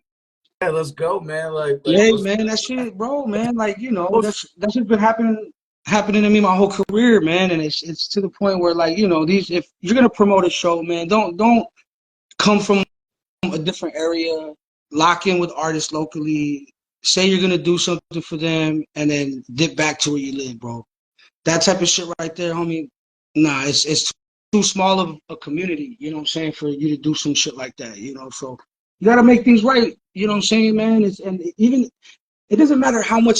Yeah, let's go, man. Like yeah, man, that shit, bro, man. Like, you know, that's just been happening to me my whole career, man. And it's to the point where, like, you know, if you're gonna promote a show, man, don't come from a different area, lock in with artists locally, say you're gonna do something for them, and then dip back to where you live, bro. That type of shit right there, homie. Nah, it's too small of a community, you know what I'm saying, for you to do some shit like that, you know. So You gotta make things right. You know what I'm saying, man? And even it doesn't matter how much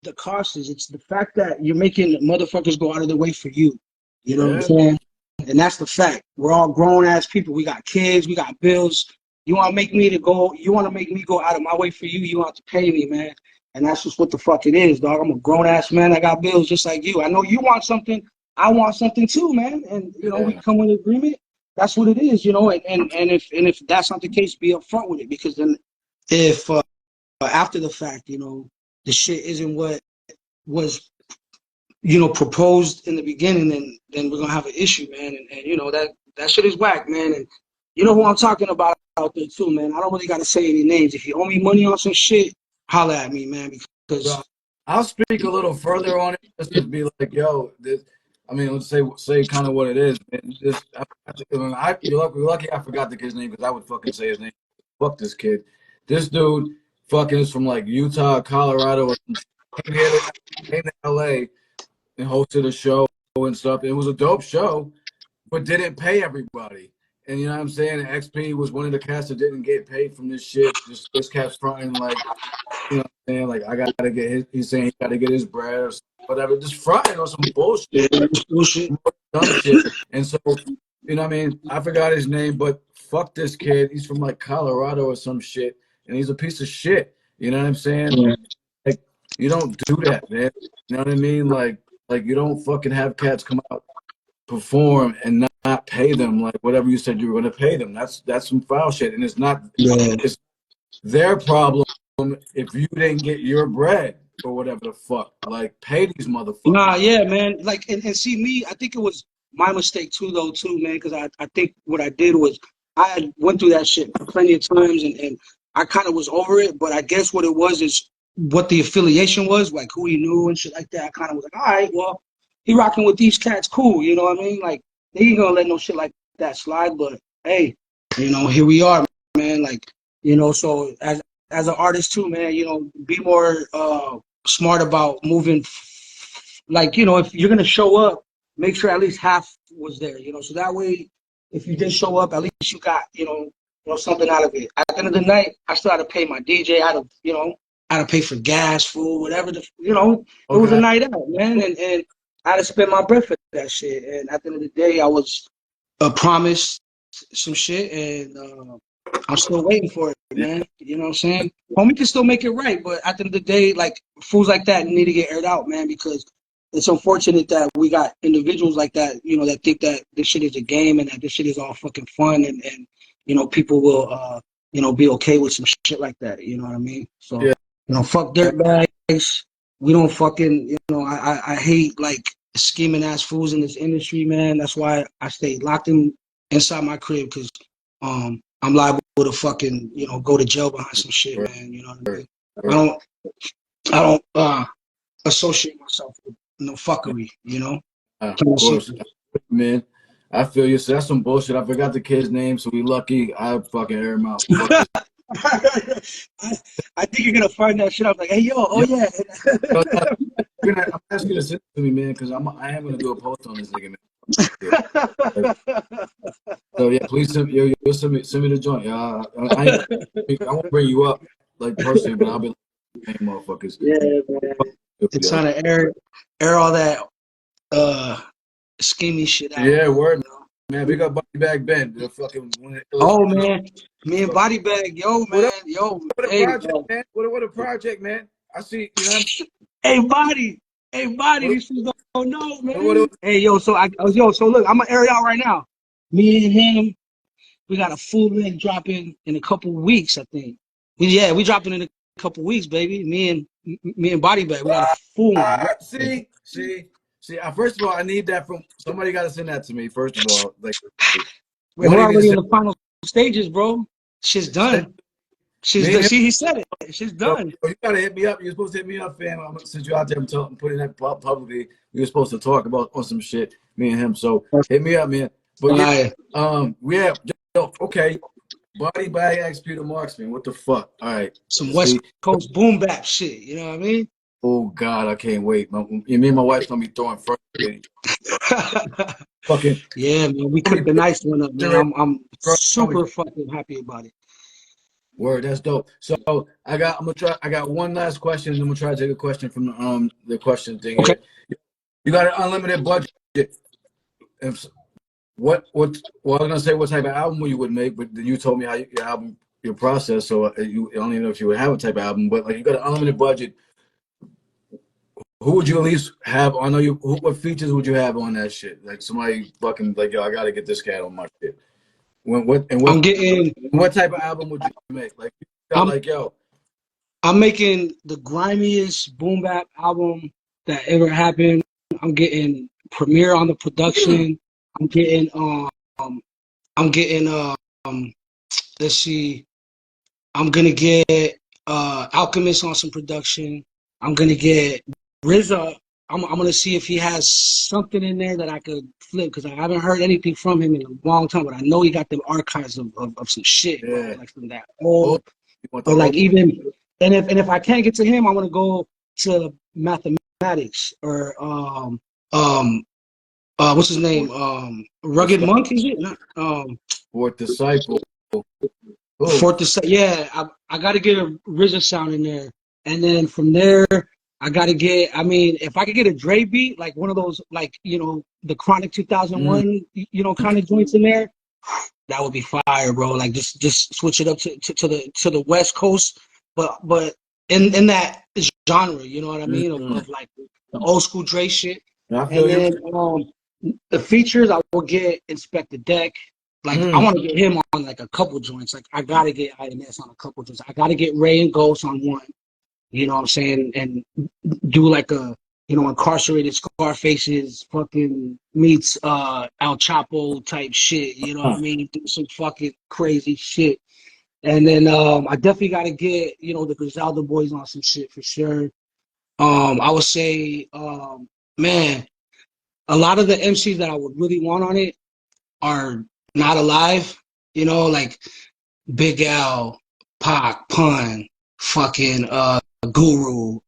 the cost is. It's the fact that you're making motherfuckers go out of their way for you. You know what I'm Yeah. saying? And that's the fact. We're all grown ass people. We got kids. We got bills. You want to make me go out of my way for you. You have to pay me, man. And that's just what the fuck it is, dog. I'm a grown ass man. I got bills just like you. I know you want something. I want something too, man. And you know, we Yeah. come with an agreement. That's what it is, you know. And if that's not the case, be upfront with it, because then if after the fact, you know, the shit isn't what was, you know, proposed in the beginning, then we're gonna have an issue, man. And you know that shit is whack, man. And you know who I'm talking about out there too, man. I don't really gotta say any names. If you owe me money on some shit, holla at me, man. Because Bro, I'll speak a little further on it just to be like, yo, this. I mean, let's say kind of what it is, man. You're lucky I forgot the kid's name because I would fucking say his name. Fuck this kid. This dude fucking is from like Utah, Colorado, or some shit. Came to LA and hosted a show and stuff. It was a dope show, but didn't pay everybody. And you know what I'm saying? XP was one of the cats that didn't get paid from this shit. Just this cat's fronting like, you know what I'm saying? Like, I gotta get his, he's saying he gotta get his bread or whatever. Just fronting on some bullshit, bullshit. dumb shit. And so, you know what I mean? I forgot his name, but fuck this kid. He's from like Colorado or some shit, and he's a piece of shit. You know what I'm saying? Yeah. Like, you don't do that, man. You know what I mean? Like you don't fucking have cats come out, perform, and not pay them like whatever you said you were gonna pay them. That's some foul shit, and it's not. Yeah. It's their problem if you didn't get your bread or whatever the fuck. Like, pay these Nah, motherfuckers. yeah, man. Like, and see me, I think it was my mistake too, though, too, man. Because I think what I did was I had went through that shit plenty of times, and I kind of was over it. But I guess what it was is what the affiliation was, like who he knew and shit like that. I kind of was like, all right, well, he rocking with these cats, cool. You know what I mean? Like, they ain't gonna let no shit like that slide. But hey, you know, here we are, man. Like, you know, so as an artist too, man, you know, be more smart about moving. Like, you know, if you're gonna show up, make sure at least half was there, you know, so that way if you did show up, at least you got, something out of it. At the end of the night, I still had to pay my DJ, I had to pay for gas, food, whatever it was a Okay. night out, man, and I had to spend my bread for that shit. And at the end of the day, I was promised some shit, and I'm still waiting for it, Yeah. man. You know what I'm saying? Homie can still make it right, but at the end of the day, like, fools like that need to get aired out, man, because it's unfortunate that we got individuals like that, you know, that think that this shit is a game and that this shit is all fucking fun, and you know, people will be okay with some shit like that. You know what I mean? So, Yeah. you know, fuck dirtbags. We don't fucking, I hate like scheming ass fools in this industry, man. That's why I stay locked inside my crib, because I'm liable to fucking, go to jail behind some shit, man. You know what I mean? Right. I don't associate myself with no Yeah. fuckery, Of Plain and course, simple. man. I feel you. So that's some bullshit. I forgot the kid's name, so we lucky. I fucking air him out. Fuck this. I, I think you're gonna find that shit. I'm like, hey yo, oh Yeah. yeah. No, no, I'm asking you to send it to me, man, because I am gonna do a post on this nigga, man. Yeah. So yeah, please send me the joint. I won't bring you up like personally, but I'll be like, hey, motherfuckers. Yeah, man. It's Yo. trying to air all that schemy shit out, Yeah, man. word, man. Big up Body Bag Ben. The fucking one of the Oh illest- man, me and Body Bag, yo What man, up? yo, What a hey, project, man. What a project, man. I see, you know, hey Body, hey Body, what, these fools don't know, what, man. Hey yo, so look, I'm gonna air it out right now. Me and him, we got a full length dropping in a couple weeks, I think. We dropping in a couple weeks, baby. Me and Body Bag, we got a full one. see. First of all, I need that from somebody. Got to send that to me. First of all, like, We're what do you need to already in send? the final stages, bro. Shit's Send done. Shit's me done. and him. See, he said it. Shit's Yo, done. you gotta hit me up. You're supposed to hit me up, fam. Since you're out there, I'm putting that publicly. We were supposed to talk about on some shit, me and him. So hit me up, man. But yeah, Alright. okay. Body Bag XP The Marxman. What the fuck? All right. Some West See. Coast boom bap shit. You know what I mean? Oh God, I can't wait. Me and my wife's gonna be throwing first. Fucking. Yeah, man. We cooked a nice one up, man. I'm super fucking happy about it. Word, that's dope. So I got one last question, and then we'll try to take a question from the question thing Okay. here. You got an unlimited budget. If well, I was gonna say what type of album you would make, but then you told me how your album, your process. So I don't even know if you would have a type of album, but like you got an unlimited budget. Who would you at least have? I know you. What features would you have on that shit? Like somebody fucking like, yo, I gotta get this cat on my shit. I'm getting. What type of album would you make? Like you got I'm like, yo, I'm making the grimiest boom bap album that ever happened. I'm getting Premier on the production. I'm getting I'm getting let's see. I'm gonna get Alchemist on some production. I'm gonna get RZA. I'm gonna see if he has something in there that I could flip because I haven't heard anything from him in a long time. But I know he got them archives of some shit, bro, yeah, like from that oh, old you want the or like old? even and if I can't get to him, I want to go to mathematics or what's his name Rugged Disciple, Monk, is it? Not, Fourth Disciple. Oh, Fourth to say, yeah, I got to get a RZA sound in there, and then from there, I got to get. I mean, if I could get a Dre beat, like one of those, like the Chronic mm, 2001, kind of joints in there, that would be fire, bro. Like just switch it up to the West Coast, but in that genre, you know what I mm, mean, mm. of like the old school Dre shit, I and feel you. then the features I will get Inspect the Deck. Like I Mm, want to get him on like a couple joints. Like I gotta get INS on a couple joints. I gotta get Ray and Ghost on one. You know what I'm saying? And do like a incarcerated Scarface's fucking meets El Chapo type shit. You know what I huh. mean? Do some fucking crazy shit. And then I definitely gotta get the Griselda boys on some shit for sure. I would say man, a lot of the MCs that I would really want on it are not alive. Like Big L, Pac, Pun, fucking Guru,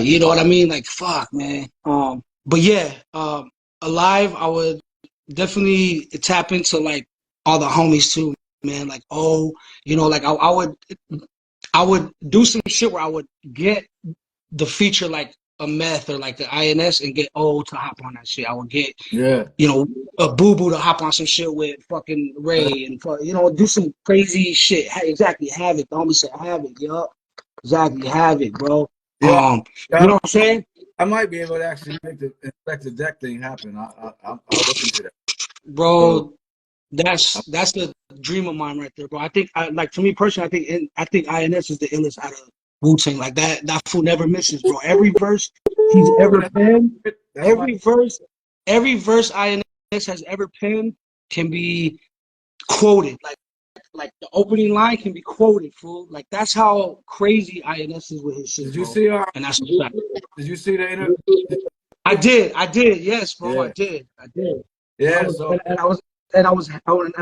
you know what I mean? Like fuck, man. But yeah, alive, I would definitely tap into like all the homies too, man. Like like I would do some shit where I would get the feature like a meth or like the INS and get O to hop on that shit. I would get Yeah. a Boo Boo to hop on some shit with fucking Ray and do some crazy shit. Exactly, Havoc. The homie said Havoc, yup. Exactly, Havoc, bro. Yeah. You Yeah. know what I'm saying, I might be able to actually make the Inspect the Deck thing happen. I'll look into that. So bro? That's the dream of mine right there, bro. I think, like for me personally, I think INS is the illest out of Wu-Tang. Like that fool never misses, bro. Every verse he's ever penned, that's my every verse INS has ever penned can be quoted. Like the opening line can be quoted, fool. Like that's how crazy INS is with his shit, did you bro. see And that's the fact. did you see the I did, yes, bro. I yeah. did. And I Yeah, was so and I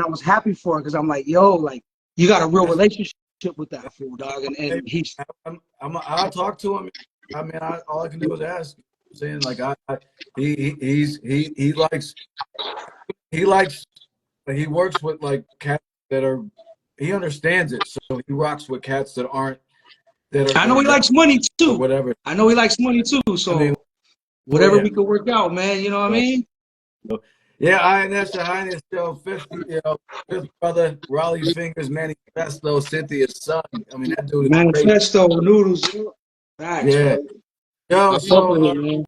was happy for it because I'm like, yo, like you got a real that's relationship with that fool, dog, and he's I'll talk to him. I mean, all I can do is ask. Saying like he likes he works with like cats that are he understands it, so he rocks with cats that aren't I that know are he down likes money or too. whatever. I know he likes money too. I mean, So oh whatever yeah, we could work out, man. You know what I so, mean? yeah. INS Your Highness, fifth brother, Raleigh Fingers, Manifesto, Cynthia's son. I mean, that dude is crazy. Manifesto noodles, facts, Yeah, bro. yo. I fuck with it, man.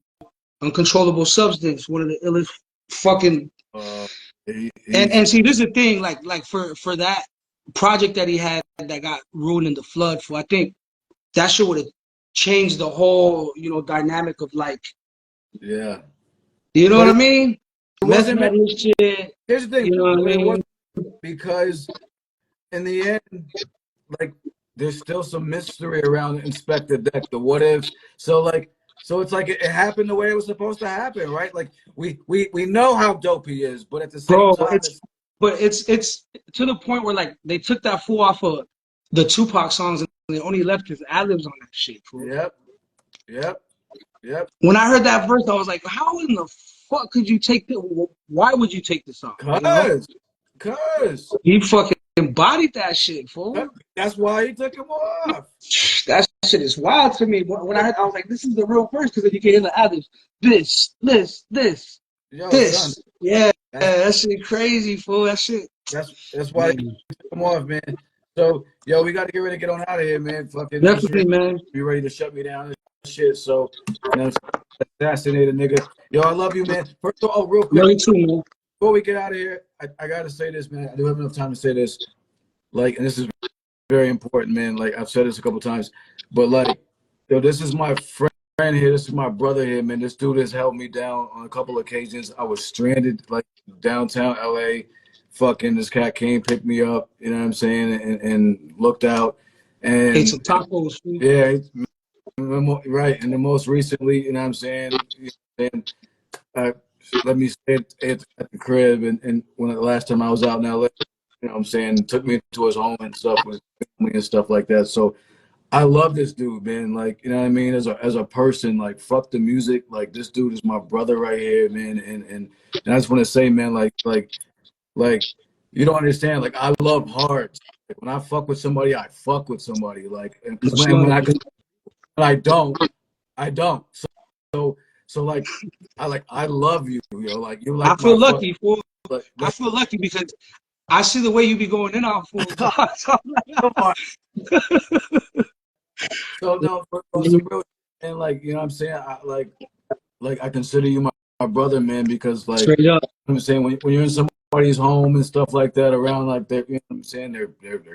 Uncontrollable substance, one of the illest fucking. Uh, And he's and see, this is the thing, like for that project that he had that got ruined in the flood. For I think that shit would have changed the whole dynamic of like yeah, what but I mean. it Meth wasn't. had his shit, Here's the thing, you know what I but it mean. wasn't because in the end, like there's still some mystery around Inspector Deck, the what ifs. So it's like it happened the way it was supposed to happen, right? Like we know how dope he is, but at the same Bro, time, it's it's to the point where like they took that fool off of the Tupac songs and they only left his ad-libs on that shit, fool. yep, yep, yep. When I heard that verse, I was like, how in the fuck could you take this? Why would you take this off? Cause He fucking embodied that shit, fool. That's why he took him off. That shit is wild to me. When I heard, I was like, this is the real verse, because then you can hear the others. This. Yo, son. Yeah, that shit crazy, fool. That shit. That's why he took him off, man. So, yo, we got to get ready to get on out of here, man. Fucking Definitely, man. be ready to shut me down and shit. So, you know, assassinated nigga. Yo, I love you, man. First of all, real quick. Love you too, man. Before we get out of here, I got to say this, man. I do have enough time to say this. Like, and this is very important, man. Like, I've said this a couple times. But, like, yo, this is my friend here. This is my brother here, man. This dude has held me down on a couple occasions. I was stranded, like, downtown L.A. Fucking this cat came, picked me up, you know what I'm saying, and looked out. And ate some tacos. Yeah, right. And the most recently, you know what I'm saying, let me stay at the crib. And when the last time I was out in LA, you know what I'm saying, took me to his home and stuff with family and stuff like that. So I love this dude, man. Like, you know what I mean? As a person, like, fuck the music. Like, this dude is my brother right here, man. And I just want to say, man, like, you don't understand. Like, I love hard. Like, when I fuck with somebody, I fuck with somebody. Like, because when I don't. So like, I love you. You know, like, you like. I feel lucky, fool. Like, I feel lucky because I see the way you be going in on fools. Come on. So no, for some real, and like, you know what I'm saying, I consider you my brother, man, because like, you know what I'm saying, when you're in somebody's home and stuff like that, around like their, you know what I'm saying, their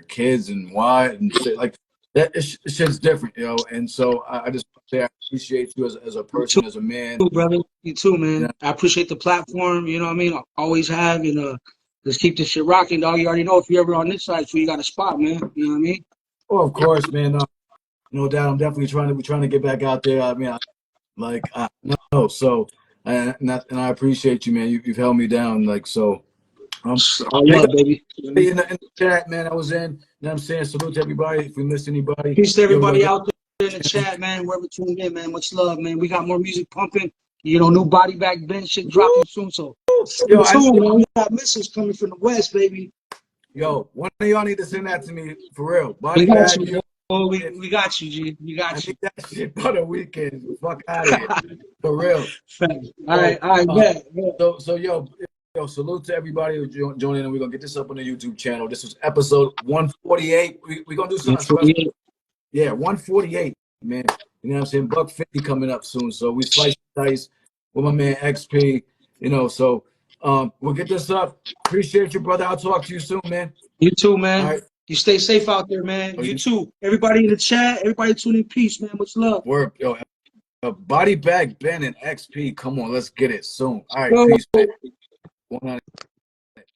kids and why and shit, like that shit's different, you know. And so I just say I appreciate you as a person, as a man. You too, brother. You too, man. Yeah. I appreciate the platform. You know what I mean? I always have, and just keep this shit rocking, dog. You already know if you're ever on this side, so you got a spot, man. You know what I mean? Oh, of course, man. No doubt. I'm definitely trying to get back out there. I mean, no. So, and I appreciate you, man. You've held me down, like, so. I love, baby. In the chat, man, I was in. You know what I'm saying? Salute to everybody. If we missed anybody. Peace to everybody out there in the chat, man. Wherever tuned in, man. Much love, man. We got more music pumping. You know, new body back bench shit dropping soon. So, yo, man. We got missiles coming from the west, baby. Yo, one of y'all need to send that to me for real. Body back. We got you, G. We got you. I need that shit for the weekend. Fuck out of here. For real. All right, bet. So, yo, salute to everybody who joined in, and we're going to get this up on the YouTube channel. This was episode 148. We're going to do something special. Yeah, 148, man. You know what I'm saying? Buck 50 coming up soon. So we slice the dice with my man XP, you know. So we'll get this up. Appreciate you, brother. I'll talk to you soon, man. You too, man. All right. You stay safe out there, man. You too. Everybody in the chat, everybody tune in. Peace, man. Much love. Word, yo. Body Bag Ben and XP. Come on, let's get it soon. All right, peace, man.